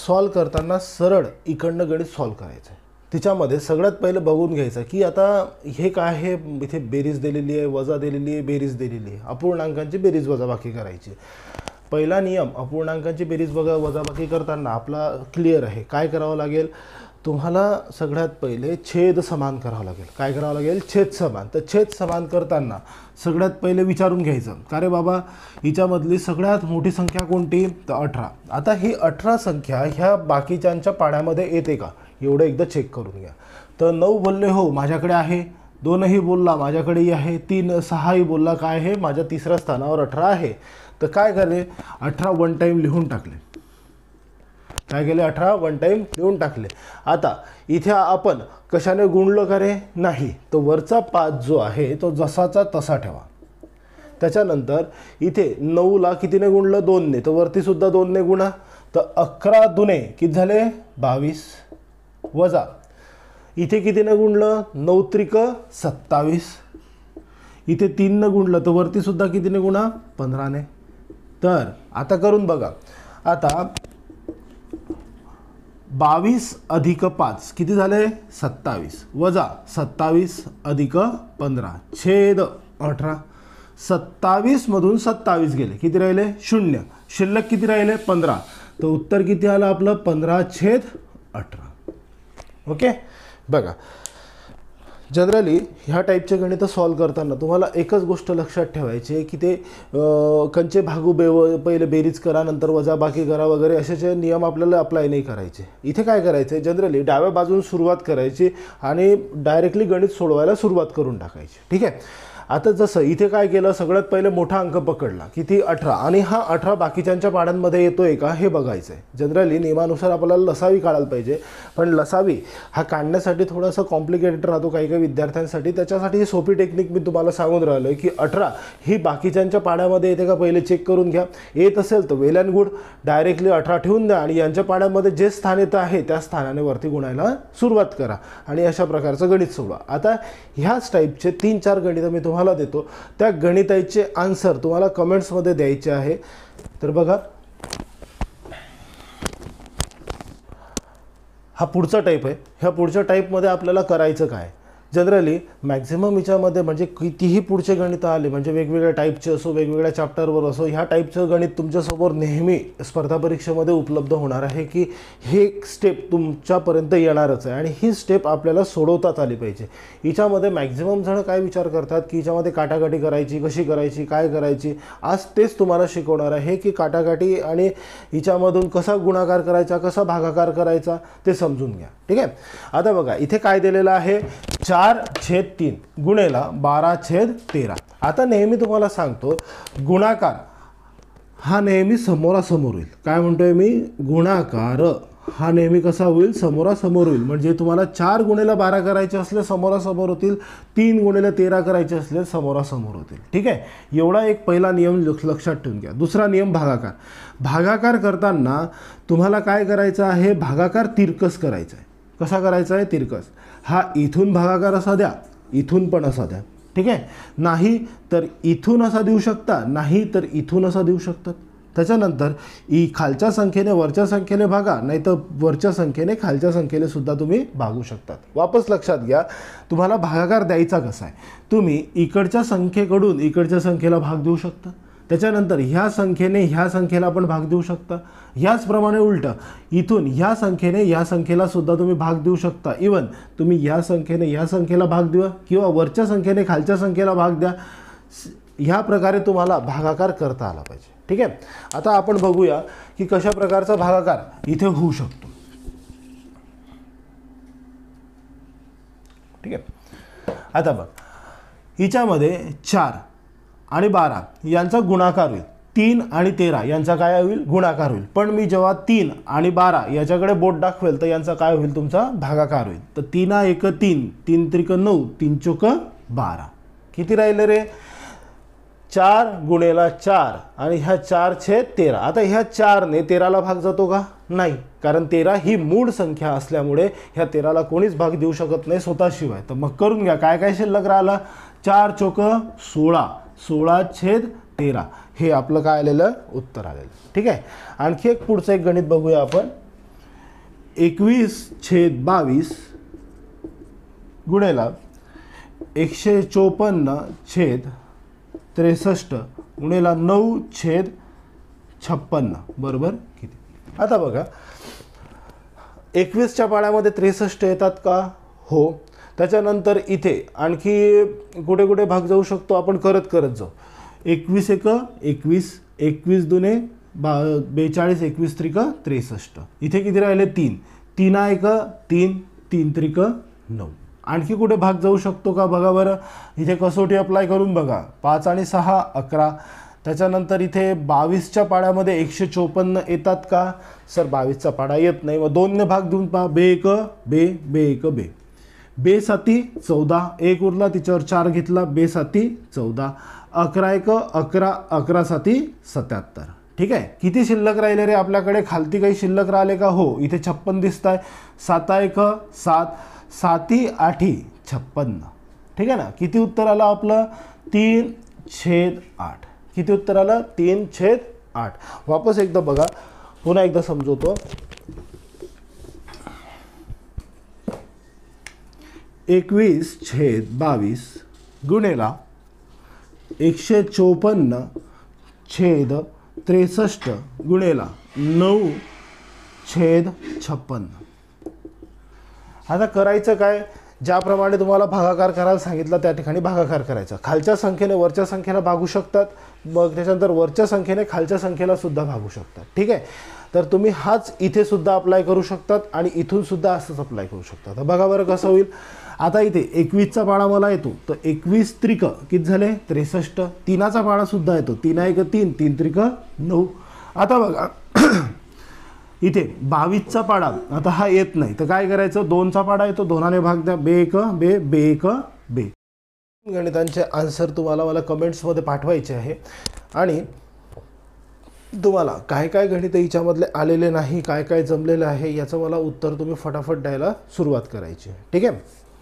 Solve करताना सरळ इकडनं गणित सॉल्व करायचं आहे. तिच्यामध्ये सगळ्यात पहिलं बघून घ्यायचं की आता हे काय आहे, इथे बेरीज दिलेली आहे, वजा दिलेली आहे, बेरीज दिलेली आहे. अपूर्णांकांची बेरीज वजाबाकी करायची. पहिला नियम अपूर्णांकांची बेरीज वजाबाकी करताना आपला क्लिअर आहे. काय करावं लागेल तुम्हाला, सगळ्यात पहिले छेद समान करावं लागेल. काय करावं लागेल, छेद समान. तर छेद समान करताना सगळ्यात पहिले विचारून घ्यायचं, का रे बाबा हिच्यामधली सगळ्यात मोठी संख्या कोणती, तर 18. आता ही 18 संख्या ह्या बाकीच्यांच्या पाड्यामध्ये येते का, एवढं एकदा चेक करून घ्या. तर 9 बोलले हो माझ्याकडे आहे, 2ही बोलला माझ्याकडेही आहे, 3 6ही बोलला काय आहे माझ्या तिसऱ्या स्थानावर 18 आहे. तर काय केले, 18 वन टाईम लिहून टाकले. काय केले, 18 वन टाईम लिहून टाकले. आता इथे आपण कशाने गुणलं का रे, नाही, तो वरचा 5 जो आहे तो जसाचा तसा ठेवा. त्याच्यानंतर इथे 9ला कितीने गुणलं, 2ने, तर वरतीसुद्धा 2ने गुणा. तर 11 दुने किती झाले, 22, वजा इथे कितीने गुणलं, 9 त्रिक 27. इथे 3ने गुणलं तर वरतीसुद्धा कितीने गुणा, 15ने. तर आता करून बघा. आता 22 अधिक 5 किती झाले, 27, वजा 27 अधिक 15 छेद 18. 27 मधून 27 गेले, किती राहिले, 0. शिल्लक किती राहिले, 15. तर उत्तर किती आलं आपलं, 15/18. ओके. बघा जनरली ह्या टाईपचे गणितं सॉल्व करताना तुम्हाला एकच गोष्ट लक्षात ठेवायची आहे की ते कंचे भागू पहिले बेरीज करा, नंतर वजाबाकी करा वगैरे असे नियम आपल्याला अप्लाय नाही करायचे. इथे काय करायचं आहे, जनरली डाव्या बाजून सुरुवात करायची आणि डायरेक्टली गणित सोडवायला सुरुवात करून टाकायची. ठीक आहे. आता जसं इथे काय केलं, सगळ्यात पहिले मोठा अंक पकडला किती, 18, आणि हा 18 बाकीच्यांच्या पाड्यांमध्ये येतोय का हे बघायचं आहे. जनरली नियमानुसार आपल्याला लसावी काढायला पाहिजे, पण लसावी हा काढण्यासाठी थोडासा कॉम्प्लिकेटेड राहतो काही काही विद्यार्थ्यांसाठी. त्याच्यासाठी ही सोपी टेक्निक मी तुम्हाला सांगून राहिलो आहे की 18 ही बाकीच्यांच्या पाड्यामध्ये येते का पहिले चेक करून घ्या. येत असेल तर वेल अँड गुड, डायरेक्टली 18 ठेवून द्या आणि यांच्या पाड्यामध्ये जे स्थान येतं आहे त्या स्थानाने वरती गुणायला सुरुवात करा आणि अशा प्रकारचं गणित सोडवा. आता ह्याच टाईपचे 3-4 गणितं मी तुम्हाला देतो. त्या गणिताचे आन्सर तुम्हाला कमेंट्समध्ये द्यायचे आहे. तर बघा हा पुढचा टाईप आहे. ह्या पुढच्या टाईपमध्ये आपल्याला करायचं काय, जनरली मॅक्झिमम हिच्यामध्ये म्हणजे कितीही पुढचे गणित आले म्हणजे वेगवेगळ्या टाईपचे असो, वेगवेगळ्या चॅप्टरवर असो, ह्या टाईपचं गणित तुमच्यासमोर नेहमी स्पर्धा परीक्षेमध्ये उपलब्ध होणार आहे की हे स्टेप तुमच्यापर्यंत येणारच आहे आणि ही स्टेप आपल्याला सोडवतात आली पाहिजे. हिच्यामध्ये मॅक्झिमम जण काय विचार करतात की हिच्यामध्ये काटाकाटी करायची, कशी करायची, काय करायची. आज तेच तुम्हाला शिकवणार आहे की काटाकाटी आणि हिच्यामधून कसा गुणाकार करायचा, कसा भागाकार करायचा ते समजून घ्या. ठीक आहे. आता बघा इथे काय दिलेलं आहे, 4/3 गुणेला 12/13. आता नेहमी तुम्हाला सांगतो गुणाकार हा नेहमी समोरासमोर होईल. काय म्हणतोय मी, गुणाकार हा नेहमी कसा होईल, समोरासमोर होईल. म्हणजे तुम्हाला 4 गुणेला 12 करायचे असले समोरासमोर होतील, 3 गुणेला 13 करायचे असले समोरासमोर होतील. ठीक आहे. एवढा एक पहिला नियम लक्षात ठेवून घ्या. दुसरा नियम भागाकार. भागाकार करताना तुम्हाला काय करायचं आहे, भागाकार तिरकस करायचा आहे. कसा करायचा आहे, तिरकस. हा इथून भागाकार असा द्या, इथून पण असा द्या. ठीक आहे. नाही तर इथून असा देऊ शकता, नाही तर इथून असा देऊ शकतात. त्याच्यानंतर खालच्या संख्येने वरच्या संख्येने भागा, नाही तर वरच्या संख्येने खालच्या संख्येने सुद्धा तुम्ही भागू शकतात. वापस लक्षात घ्या तुम्हाला भागाकार द्यायचा कसा आहे. तुम्ही इकडच्या संख्येकडून इकडच्या संख्येला भाग देऊ शकता, त्याच्यानंतर ह्या संख्येने ह्या संख्येला पण भाग देऊ शकता. ह्याचप्रमाणे उलटं इथून ह्या संख्येने ह्या संख्येला सुद्धा तुम्ही भाग देऊ शकता. इवन तुम्ही ह्या संख्येने ह्या संख्येला भाग द्या किंवा वरच्या संख्येने खालच्या संख्येला भाग द्या. ह्या प्रकारे तुम्हाला भागाकार करता आला पाहिजे. ठीक आहे. आता आपण बघूया की कशा प्रकारचा भागाकार इथे होऊ शकतो. ठीक आहे. आता बघ हिच्यामध्ये 4 आणि 12 यांचा गुणाकार होईल, 3 आणि 13 यांचा काय होईल, गुणाकार होईल. पण मी जेव्हा 3 आणि 12 याच्याकडे बोट दाखवेल तर यांचा काय होईल, तुमचा भागाकार होईल. तर 3 × 3, 3 त्रिक 9, 3 चौक 12. किती राहिले रे, 4 गुणेला 4 आणि ह्या 4/13. आता ह्या 4ने 13ला भाग जातो का, नाही, कारण 13 ही मूळ संख्या असल्यामुळे ह्या 13ला कोणीच भाग देऊ शकत नाही स्वतःशिवाय. तर मग करून घ्या काय काय शिल्लक राहिला, 4 चौक 16, 16/13 हे आपलं काय आलेलं उत्तर आलेलं. ठीक आहे. आणखी एक पुढचं एक गणित बघूया आपण. 21/22 गुणेला 154/63 गुणेला 9/56 बरोबर किती? आता बघा 21च्या पाड्यामध्ये 63 येतात का? हो. त्याच्यानंतर इथे आणखी कुठे कुठे भाग जाऊ शकतो आपण करत जाऊ. 21 एक 21, 21 दुने 42, 21 त्रिक 63. इथे किती राहिले? 3, 3 एक 3, 3 त्रिक 9. आणखी कुठे भाग जाऊ शकतो का बघा बरं. इथे कसोटी अप्लाय करून बघा. 5 आणि 6 11. त्याच्यानंतर इथे 22च्या पाड्यामध्ये 154 येतात का? सर 22चा पाडा येत नाही. मग 2ने भाग देऊन पहा. बे एक बे, बे एक बे. बे साती 14, एक उरला तिच्यावर 4 घेतला. बे साती 14, 11 एक 11, 11 साती 77. ठीक आहे. किती शिल्लक राहिले रे आपल्याकडे? खालती काही शिल्लक राहिले का? हो. इथे 56 दिसत आहे. 7 एक 7, 7 8 56. ठीक आहे ना. किती उत्तर आलं आपलं? 3/8. किती उत्तर आलं? 3/8. वापस एकदा बघा, पुन्हा एकदा समजवतो. 21/22 गुणेला 154/63 गुणेला 9/56. आता करायचं काय? ज्याप्रमाणे तुम्हाला भागाकार करायला सांगितलं त्या ठिकाणी भागाकार करायचा. खालच्या संख्येने वरच्या संख्येला भागू शकतात, मग त्याच्यानंतर वरच्या संख्येने खालच्या संख्येला सुद्धा भागू शकतात. ठीक आहे. तर तुम्ही हाच इथे सुद्धा अप्लाय करू शकतात आणि इथून सुद्धा असंच अप्लाय करू शकता. तर बघा बरं कसं होईल. आता इथे 21चा पाडा मला येतो, तर 21 त्रिक किती झाले? 63. 3चा पाडा सुद्धा येतो. 3 एक 3, 3 त्रिक 9. आता बघा इथे 22चा पाडा आता हा येत नाही, तर काय करायचं? 2चा पाडा येतो, 2ने भाग द्या. बे एक बे, बे एक बे. गणितांचे आन्सर तुम्हाला मला कमेंट्समध्ये पाठवायचे आहे आणि तुम्हाला काय काय गणित याच्यामधले आलेले नाही, काय काय जमलेलं आहे याचं मला उत्तर तुम्ही फटाफट द्यायला सुरुवात करायची. ठीक आहे.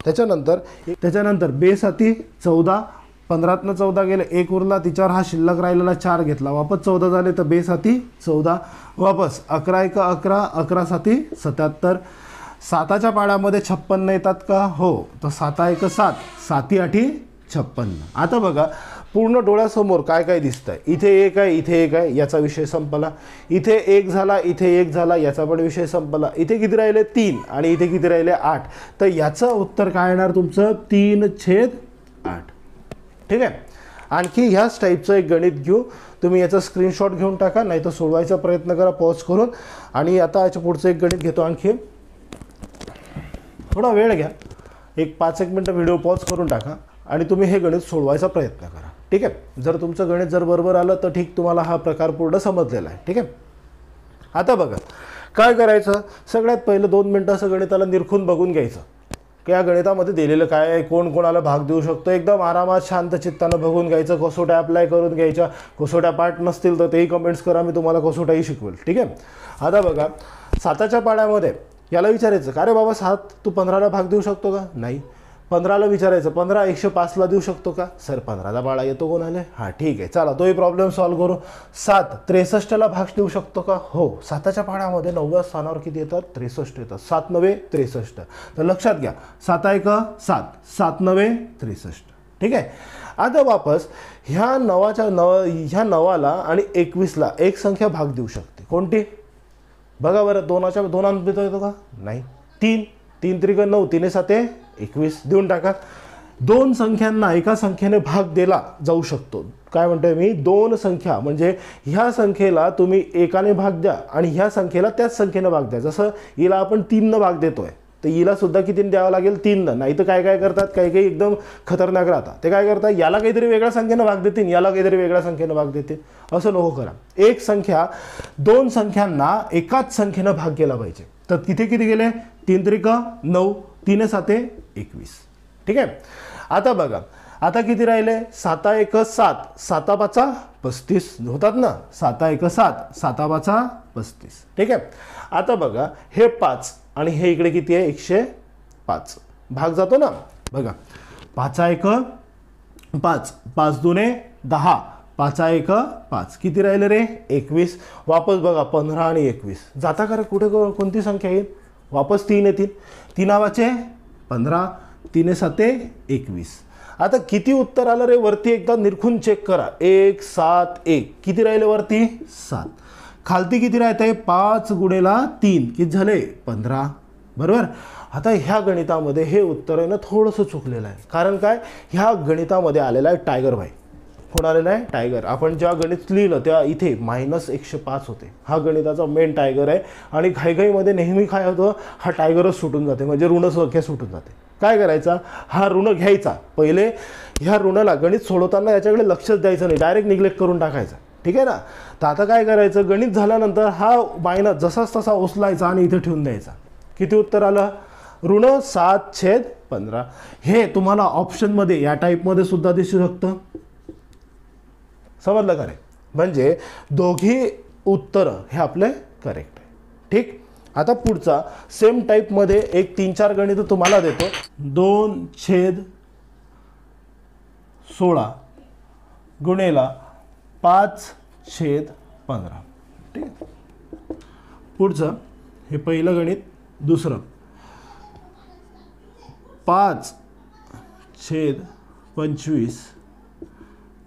त्याच्यानंतर बे साती 14, 15तनं 14 गेले, एक उरला तिच्यावर हा शिल्लक राहिलेला 4 घेतला, वापस 14 झाले, तर बे साती 14. वापस 11 एक 11, 11 साती 77. 7च्या पाड्यामध्ये 56 येतात का? हो. तर 7 एक 7, 7 8 56. आता बघा पूर्ण डोळ्यासमोर काय काय दिसतंय. इथे एक आहे, इथे एक आहे, याचा विषय संपला. इथे एक झाला, इथे एक झाला, याचा पण विषय संपला. इथे किती राहिले? 3 आणि इथे किती राहिले? 8. तर याचं उत्तर काय येणार तुमचं? 3/8. ठीक आहे. आणखी ह्याच टाईपचं एक गणित घेऊ. तुम्ही याचा स्क्रीनशॉट घेऊन टाका, नाही तर सोडवायचा प्रयत्न करा पॉज करून. आणि आता याच्या पुढचं एक गणित घेतो आणखी. थोडा वेळ घ्या, एक 5-1 मिनटं व्हिडिओ पॉज करून टाका आणि तुम्ही हे गणित सोडवायचा प्रयत्न करा. ठीक आहे. जर तुमचं गणित जर बरोबर आलं तर ठीक, तुम्हाला हा प्रकार पूर्ण समजलेला आहे. ठीक आहे. आता बघा काय करायचं. सगळ्यात पहिलं 2 मिनटं असं गणिताला निरखून बघून घ्यायचं की या गणितामध्ये दिलेलं काय आहे, कोण कोणाला भाग देऊ शकतो. एकदम आरामात शांत चित्तानं बघून घ्यायचं. कसोट्या अप्लाय करून घ्यायच्या. कसोट्या पाठ नसतील तर तेही कमेंट्स करा, मी तुम्हाला कसोट्याही शिकवेल. ठीक आहे. आता बघा 7च्या पाड्यामध्ये याला विचारायचं का रे बाबा 7 तू 15ला भाग देऊ शकतो का? नाही. 15ला विचारायचं 15 105ला देऊ शकतो का? सर 15ला पाडा येतो कोणाला? हां ठीक आहे, चला तोही प्रॉब्लेम सॉल्व्ह करू. 7 63ला भाग देऊ शकतो का? हो. 7च्या पाड्यामध्ये 9व्या स्थानावर किती येतात? 63 येतात. 7 9 63. तर लक्षात घ्या 7 1 7, 7 9 63. ठीक आहे. आता वापस ह्या 9ला आणि 21ला एक संख्या भाग देऊ शकते. कोणती? बघा बरं. 2 देता येतो का? नाही. 3 3 त्रिक 9, 3 7 21 देऊन टाका. 2 संख्यांना एका संख्येने भाग दिला जाऊ शकतो. काय म्हणतोय मी? 2 संख्या म्हणजे ह्या संख्येला तुम्ही एकाने भाग द्या आणि ह्या संख्येला त्याच संख्येने भाग द्या. जसं हिला आपण 3 भाग देतोय, तर हिला सुद्धा कितीने द्यावं लागेल? 3. नाही तर काय काय करतात, काही एकदम खतरनाक राहतात. ते काय करतात, याला काहीतरी वेगळ्या संख्येनं भाग देतील, याला काहीतरी वेगळ्या संख्येनं भाग देतील. असं नको करा. एक संख्या 2 संख्यांना एकाच संख्येनं भाग केला पाहिजे. तर तिथे किती गेले? 3 त्रिक 9, 3 7 21. ठीक आहे. आता बघा आता किती राहिले? 7 1 7, 7 5 35 होतात ना. 7 1 7, 7 5 35. ठीक आहे. आता बघा हे 5 आणि हे इकडे किती आहे? 105. भाग जातो ना. बघा 5 1 5, 5 2 10, 5 1 5. किती राहिले रे? 21. वापस बघा 15 आणि 21 जाता का रे? कुठे कोणती संख्या येईल? वापस 3 येतील, 3 वाचे 15, 3 7 21. आता किती उत्तर आलं रे वरती एकदा निरखून चेक करा. 1 7 1 किती राहिले वरती 7. खालती किती राहते 5 गुणेला 3 किती झाले 15. बरोबर. आता ह्या गणितामध्ये हे उत्तर आहे ना थोडंसं चुकलेलं आहे. कारण काय, ह्या गणितामध्ये आलेला आहे टायगर भाई. कोण आलेला आहे टायगर. आपण ज्या गणित लिहिलं त्या इथे -105 होते. हा गणिताचा मेन टायगर आहे. आणि घाईघाईमध्ये नेहमी काय होतं, हा टायगरच सुटून जाते, म्हणजे ऋण संख्या सुटून जाते. काय करायचा, हा ऋण घ्यायचा. पहिले ह्या ऋणाला गणित सोडवताना याच्याकडे लक्षच द्यायचं नाही, डायरेक्ट निग्लेक्ट करून टाकायचा. ठीक आहे ना. तर आता काय करायचं, गणित झाल्यानंतर हा मायनस जसाच तसा उचलायचा आणि इथे ठेवून द्यायचा. किती उत्तर आलं, ऋण 7/15. हे तुम्हाला ऑप्शनमध्ये या टाईपमध्ये सुद्धा दिसू शकतं. समजलं का रे. म्हणजे दोघी उत्तरं हे आपले करेक्ट आहे. ठीक. आता पुढचा सेम टाईपमध्ये एक 3-4 गणित तुम्हाला देतो. 2/16 गुणेला 5/15. ठीक आहे. पुढचं हे पहिलं गणित. दुसरं 5/25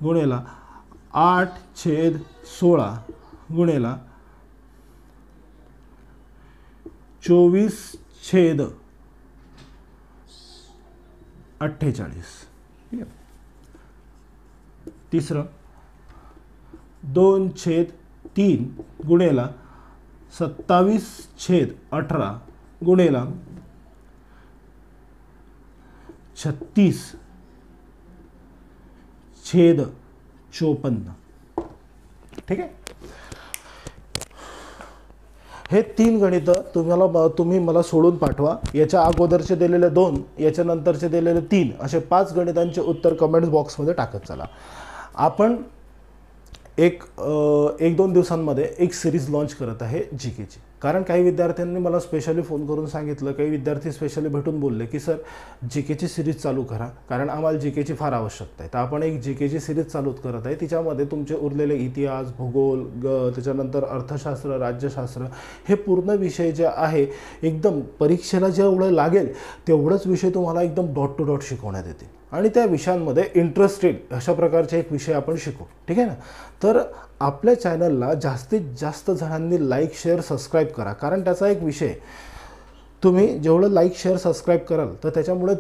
गुणेला 8/16 गुणेला 24/48. ठीक आहे. तिसरं 2/3 गुणेला 27/18 गुणेला 36/54. ठीक आहे. हे 3 गणितं तुम्ही मला सोडून पाठवा. याच्या अगोदरचे दिलेले 2, याच्या नंतरचे दिलेले 3, असे 5 गणितांचे उत्तर कमेंट्स बॉक्समध्ये टाकत चला. आपण एक 1-2 दिवसांमध्ये एक सिरीज लॉन्च करत आहे जीकेची. कारण काही विद्यार्थ्यांनी मला स्पेशली फोन करून सांगितलं, काही विद्यार्थी स्पेशली भेटून बोलले की सर जीकेची सिरीज चालू करा, कारण आम्हाला जीकेची फार आवश्यकता आहे. तर आपण एक जीकेची सिरीज चालू करत आहे. तिच्यामध्ये तुमचे उरलेले इतिहास, भूगोल, त्याच्यानंतर अर्थशास्त्र, राज्यशास्त्र हे पूर्ण विषय जे आहे एकदम परीक्षेला जेवढं लागेल तेवढंच विषय तुम्हाला एकदम डॉट टू डॉट शिकवण्यात येतील. आणि त्या विषयांमध्ये इंटरेस्टेड अशा प्रकारचे एक विषय आपण शिकू. ठीक आहे ना. तर आपल्या चॅनलला जास्तीत जास्त जणांनी लाईक, शेअर, सबस्क्राईब करा. कारण त्याचा एक विषय, तुम्ही जेवढं लाईक, शेअर, सबस्क्राईब कराल तर त्याच्यामुळे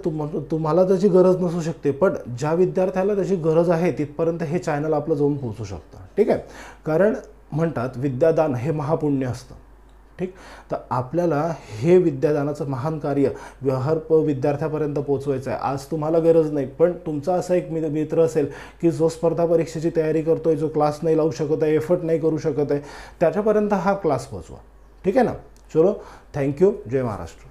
तुम्हाला त्याची गरज नसू शकते, पण ज्या विद्यार्थ्याला त्याची गरज आहे तिथपर्यंत हे चॅनल आपलं जाऊन पोहोचू शकतं. ठीक आहे. कारण म्हणतात विद्यादान हे महापुण्य असतं. ठीक. तर आपल्याला हे विद्यादानाचं महान कार्य हर विद्यार्थ्यापर्यंत पोहोचवायचं आहे. आज तुम्हाला गरज नाही, पण तुमचा असा एक मित्र असेल की जो स्पर्धा परीक्षेची तयारी करतोय, जो क्लास नाही लावू शकत आहे, एफर्ट नाही करू शकत आहे, त्याच्यापर्यंत हा क्लास पोहोचवा. ठीक आहे ना. चलो, थँक्यू. जय महाराष्ट्र.